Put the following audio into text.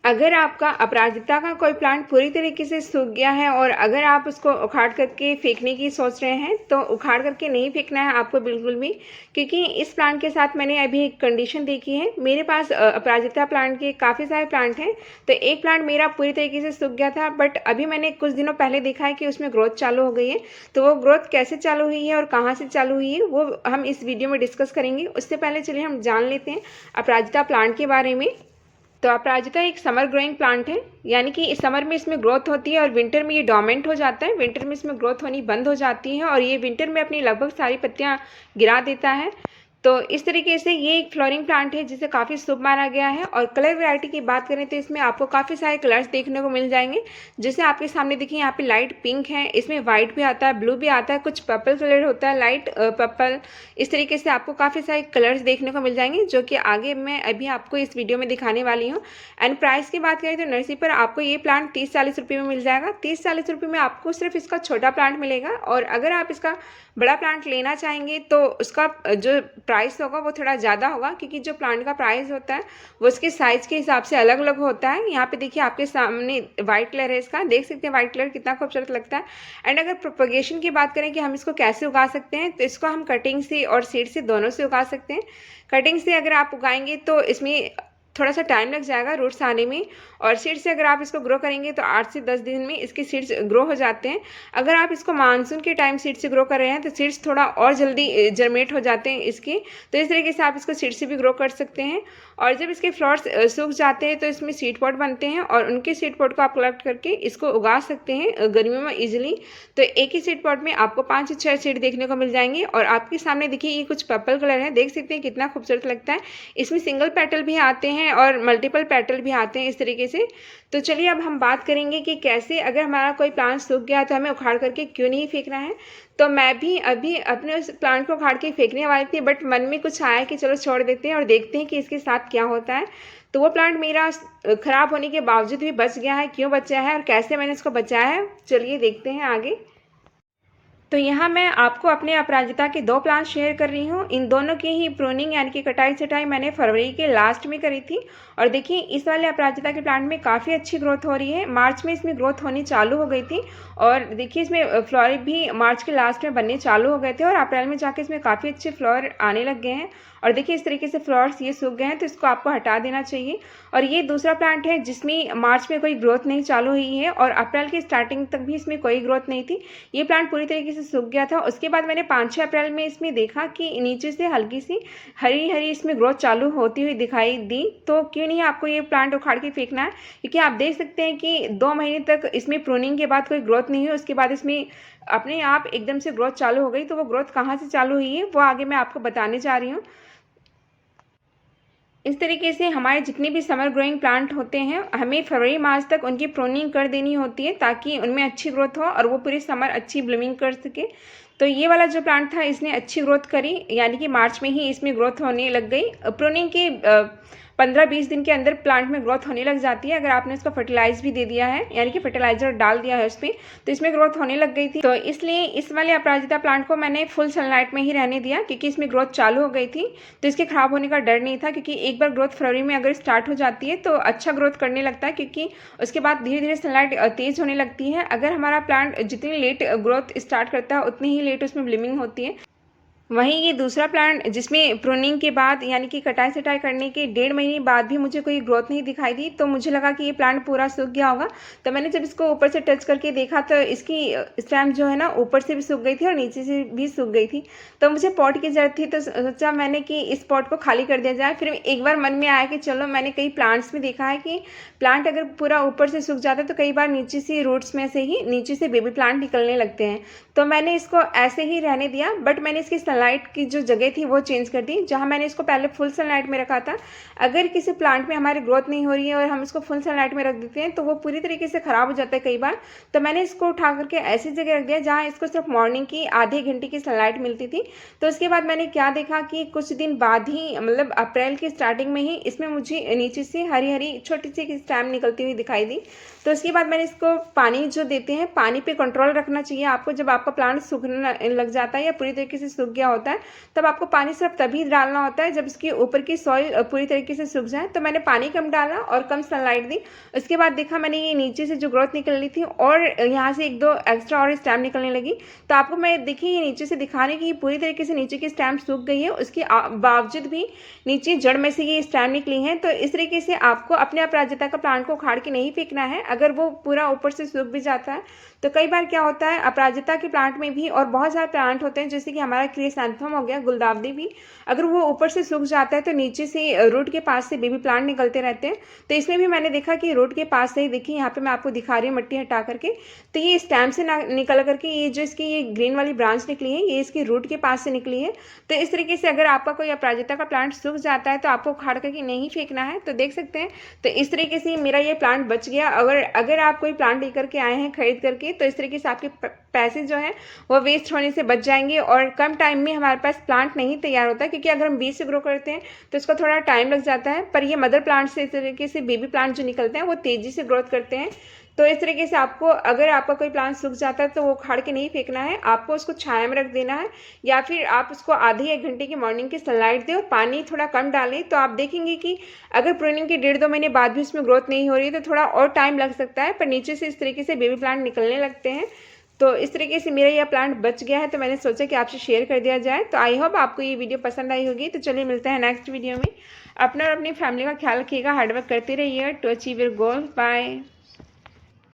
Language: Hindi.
अगर आपका अपराजिता का कोई प्लांट पूरी तरीके से सूख गया है और अगर आप उसको उखाड़ करके फेंकने की सोच रहे हैं, तो उखाड़ करके नहीं फेंकना है आपको बिल्कुल भी, क्योंकि इस प्लांट के साथ मैंने अभी एक कंडीशन देखी है। मेरे पास अपराजिता प्लांट के काफ़ी सारे प्लांट हैं। तो एक प्लांट मेरा पूरी तरीके से सूख गया था, बट अभी मैंने कुछ दिनों पहले देखा है कि उसमें ग्रोथ चालू हो गई है। तो वो ग्रोथ कैसे चालू हुई है और कहाँ से चालू हुई है, वो हम इस वीडियो में डिस्कस करेंगे। उससे पहले चलिए हम जान लेते हैं अपराजिता प्लांट के बारे में। तो अपराजिता एक समर ग्रोइंग प्लांट है, यानी कि इस समर में इसमें ग्रोथ होती है और विंटर में ये डोमेंट हो जाता है। विंटर में इसमें ग्रोथ होनी बंद हो जाती है और ये विंटर में अपनी लगभग सारी पत्तियां गिरा देता है। तो इस तरीके से ये एक फ्लोरिंग प्लांट है जिसे काफ़ी शुभ माना गया है। और कलर वैरायटी की बात करें तो इसमें आपको काफ़ी सारे कलर्स देखने को मिल जाएंगे। जैसे आपके सामने देखिए, यहाँ पे लाइट पिंक है, इसमें वाइट भी आता है, ब्लू भी आता है, कुछ पर्पल कलर होता है, लाइट पर्पल। इस तरीके से आपको काफ़ी सारे कलर्स देखने को मिल जाएंगे, जो कि आगे मैं अभी आपको इस वीडियो में दिखाने वाली हूँ। एंड प्राइस की बात करें तो नर्सरी पर आपको ये प्लांट 30-40 रुपये में मिल जाएगा। 30-40 रुपये में आपको सिर्फ इसका छोटा प्लांट मिलेगा। और अगर आप इसका बड़ा प्लांट लेना चाहेंगे तो उसका जो प्राइस होगा वो थोड़ा ज़्यादा होगा, क्योंकि जो प्लांट का प्राइस होता है वो उसके साइज़ के हिसाब से अलग अलग होता है। यहाँ पे देखिए आपके सामने वाइट कलर है, इसका देख सकते हैं वाइट कलर कितना खूबसूरत लगता है। एंड अगर प्रोपगेशन की बात करें कि हम इसको कैसे उगा सकते हैं, तो इसको हम कटिंग से और सीड से दोनों से उगा सकते हैं। कटिंग से अगर आप उगाएंगे तो इसमें थोड़ा सा टाइम लग जाएगा रूट्स आने में, और सीड से अगर आप इसको ग्रो करेंगे तो 8 से 10 दिन में इसके सीड्स ग्रो हो जाते हैं। अगर आप इसको मानसून के टाइम सीड से ग्रो कर रहे हैं तो सीड्स थोड़ा और जल्दी जर्मेट हो जाते हैं इसके। तो इस तरीके से आप इसको सीड से भी ग्रो कर सकते हैं। और जब इसके फ्लावर्स सूख जाते हैं तो इसमें सीड पॉट बनते हैं और उनके सीड पॉट को आप कलेक्ट करके इसको उगा सकते हैं गर्मियों में ईजिली। तो एक ही सीड पॉट में आपको 5 से 6 सीड देखने को मिल जाएंगे। और आपके सामने देखिए ये कुछ पर्पल कलर है, देख सकते हैं कितना खूबसूरत लगता है। इसमें सिंगल पेटल भी आते हैं और मल्टीपल पेटल भी आते हैं इस तरीके से। तो चलिए अब हम बात करेंगे कि कैसे अगर हमारा कोई प्लांट सूख गया तो हमें उखाड़ करके क्यों नहीं फेंकना है। तो मैं भी अभी अपने उस प्लांट को उखाड़ के फेंकने वाली थी, बट मन में कुछ आया कि चलो छोड़ देते हैं और देखते हैं कि इसके साथ क्या होता है। तो वो प्लांट मेरा खराब होने के बावजूद भी बच गया है। क्यों बचा है और कैसे मैंने इसको बचाया है, चलिए देखते हैं आगे। तो यहाँ मैं आपको अपने अपराजिता के 2 प्लांट शेयर कर रही हूँ। इन दोनों की ही प्रूनिंग यानी कि कटाई छटाई मैंने फरवरी के लास्ट में करी थी। और देखिए इस वाले अपराजिता के प्लांट में काफ़ी अच्छी ग्रोथ हो रही है। मार्च में इसमें ग्रोथ होनी चालू हो गई थी और देखिए इसमें फ्लावर भी मार्च के लास्ट में बनने चालू हो गए थे और अप्रैल में जाके इसमें काफ़ी अच्छे फ्लावर आने लग गए हैं। और देखिए इस तरीके से फ्लावर्स ये सूख गए हैं, तो इसको आपको हटा देना चाहिए। और ये दूसरा प्लांट है जिसमें मार्च में कोई ग्रोथ नहीं चालू हुई है और अप्रैल की स्टार्टिंग तक भी इसमें कोई ग्रोथ नहीं थी। ये प्लांट पूरी तरीके से सूख गया था। उसके बाद मैंने 5-6 अप्रैल में इसमें देखा कि नीचे से हल्की सी हरी हरी इसमें ग्रोथ चालू होती हुई दिखाई दी। तो क्यों नहीं आपको ये प्लांट उखाड़ के फेंकना है, क्योंकि आप देख सकते हैं कि 2 महीने तक इसमें प्रूनिंग के बाद कोई ग्रोथ नहीं हुई, उसके बाद इसमें अपने आप एकदम से ग्रोथ चालू हो गई। तो वो ग्रोथ कहाँ से चालू हुई है वो आगे मैं आपको बताने जा रही हूँ। इस तरीके से हमारे जितने भी समर ग्रोइंग प्लांट होते हैं हमें फरवरी मार्च तक उनकी प्रूनिंग कर देनी होती है, ताकि उनमें अच्छी ग्रोथ हो और वो पूरी समर अच्छी ब्लूमिंग कर सके। तो ये वाला जो प्लांट था इसने अच्छी ग्रोथ करी, यानी कि मार्च में ही इसमें ग्रोथ होने लग गई। प्रूनिंग के 15-20 दिन के अंदर प्लांट में ग्रोथ होने लग जाती है, अगर आपने उसको फर्टिलाइज भी दे दिया है यानी कि फर्टिलाइजर डाल दिया है उसमें, तो इसमें ग्रोथ होने लग गई थी। तो इसलिए इस वाले अपराजिता प्लांट को मैंने फुल सनलाइट में ही रहने दिया, क्योंकि इसमें ग्रोथ चालू हो गई थी। तो इसके खराब होने का डर नहीं था, क्योंकि एक बार ग्रोथ फरवरी में अगर स्टार्ट हो जाती है तो अच्छा ग्रोथ करने लगता है, क्योंकि उसके बाद धीरे धीरे सनलाइट तेज होने लगती है। अगर हमारा प्लांट जितनी लेट ग्रोथ स्टार्ट करता है उतनी ही लेट उसमें ब्लूमिंग होती है। वहीं ये दूसरा प्लांट जिसमें प्रूनिंग के बाद यानी कि कटाई छटाई करने के 1.5 महीने बाद भी मुझे कोई ग्रोथ नहीं दिखाई दी, तो मुझे लगा कि ये प्लांट पूरा सूख गया होगा। तो मैंने जब इसको ऊपर से टच करके देखा तो इसकी स्टेम जो है ना ऊपर से भी सूख गई थी और नीचे से भी सूख गई थी। तो मुझे पॉट की ज़रूरत थी, तो सोचा मैंने कि इस पॉट को खाली कर दिया जाए। फिर एक बार मन में आया कि चलो, मैंने कई प्लांट्स में देखा है कि प्लांट अगर पूरा ऊपर से सूख जाता है तो कई बार नीचे से रूट्स में से ही नीचे से बेबी प्लांट निकलने लगते हैं। तो मैंने इसको ऐसे ही रहने दिया, बट मैंने इसकी सनलाइट की जो जगह थी वो चेंज कर दी। जहाँ मैंने इसको पहले फुल सनलाइट में रखा था, अगर किसी प्लांट में हमारी ग्रोथ नहीं हो रही है और हम इसको फुल सनलाइट में रख देते हैं तो वो पूरी तरीके से ख़राब हो जाता है कई बार। तो मैंने इसको उठा करके ऐसी जगह रख दिया जहाँ इसको सिर्फ मॉर्निंग की आधे घंटे की सनलाइट मिलती थी। तो उसके बाद मैंने क्या देखा कि कुछ दिन बाद ही, मतलब अप्रैल की स्टार्टिंग में ही, इसमें मुझे नीचे से हरी हरी छोटी सी स्टेम निकलती हुई दिखाई दी। तो उसके बाद मैंने इसको पानी जो देते हैं, पानी पे कंट्रोल रखना चाहिए आपको। जब आपका प्लांट सूखने लग जाता है या पूरी तरीके से सूख गया होता है, तब आपको पानी सिर्फ तभी डालना होता है जब इसके ऊपर की सॉइल पूरी तरीके से सूख जाए। तो मैंने पानी कम डाला और कम सनलाइट दी। उसके बाद देखा मैंने ये नीचे से जो ग्रोथ निकल रही थी और यहाँ से 1-2 एक्स्ट्रा और स्टेम निकलने लगी। तो आपको मैं देखिए ये नीचे से दिखा रही कि पूरी तरीके से नीचे की स्टेम सूख गई है, उसके बावजूद भी नीचे जड़ में से ये स्टेम निकली हैं। तो इस तरीके से आपको अपने अपराजिता का प्लांट को उखाड़ के नहीं फेंकना है। अगर वो पूरा ऊपर से सूख भी जाता है तो कई बार क्या होता है अपराजिता के प्लांट में भी और बहुत सारे प्लांट होते हैं, जैसे कि हमारा क्रिसैंथेमम हो गया, गुलदावदी भी, अगर वो ऊपर से सूख जाता है तो नीचे से रूट के पास से बेबी प्लांट निकलते रहते हैं। तो इसमें भी मैंने देखा कि रूट के पास से ही, देखिए यहाँ पे मैं आपको दिखा रही हूँ मिट्टी हटा करके, तो ये स्टेम से निकल करके ये जो इसकी ये ग्रीन वाली ब्रांच निकली है ये इसकी रूट के पास से निकली है। तो इस तरीके से अगर आपका कोई अपराजिता का प्लांट सूख जाता है तो आपको उखाड़ करके नहीं फेंकना है। तो देख सकते हैं, तो इस तरीके से मेरा ये प्लांट बच गया। अगर आप कोई प्लांट लेकर के आए हैं खरीद करके, तो इस तरीके से आपके पैसे जो है वो वेस्ट होने से बच जाएंगे और कम टाइम में हमारे पास प्लांट नहीं तैयार होता है, क्योंकि अगर हम बीज से ग्रो करते हैं तो इसको थोड़ा टाइम लग जाता है, पर ये मदर प्लांट से इस तरीके से बेबी प्लांट जो निकलते हैं वो तेजी से ग्रोथ करते हैं। तो इस तरीके से आपको अगर आपका कोई प्लांट सूख जाता है तो वो उखाड़ के नहीं फेंकना है, आपको उसको छाया में रख देना है, या फिर आप उसको आधे 1 घंटे की मॉर्निंग की सनलाइट दें और पानी थोड़ा कम डालें। तो आप देखेंगे कि अगर प्रूनिंग के 1.5-2 महीने बाद भी उसमें ग्रोथ नहीं हो रही तो थोड़ा और टाइम लग सकता है, पर नीचे से इस तरीके से बेबी प्लांट निकलने लगते हैं। तो इस तरीके से मेरा यह प्लांट बच गया है, तो मैंने सोचा कि आपसे शेयर कर दिया जाए। तो आई होप आपको ये वीडियो पसंद आई होगी। तो चलिए मिलते हैं नेक्स्ट वीडियो में। अपना और अपनी फैमिली का ख्याल रखिएगा, हार्डवर्क करते रहिए to achieve your goal. Bye.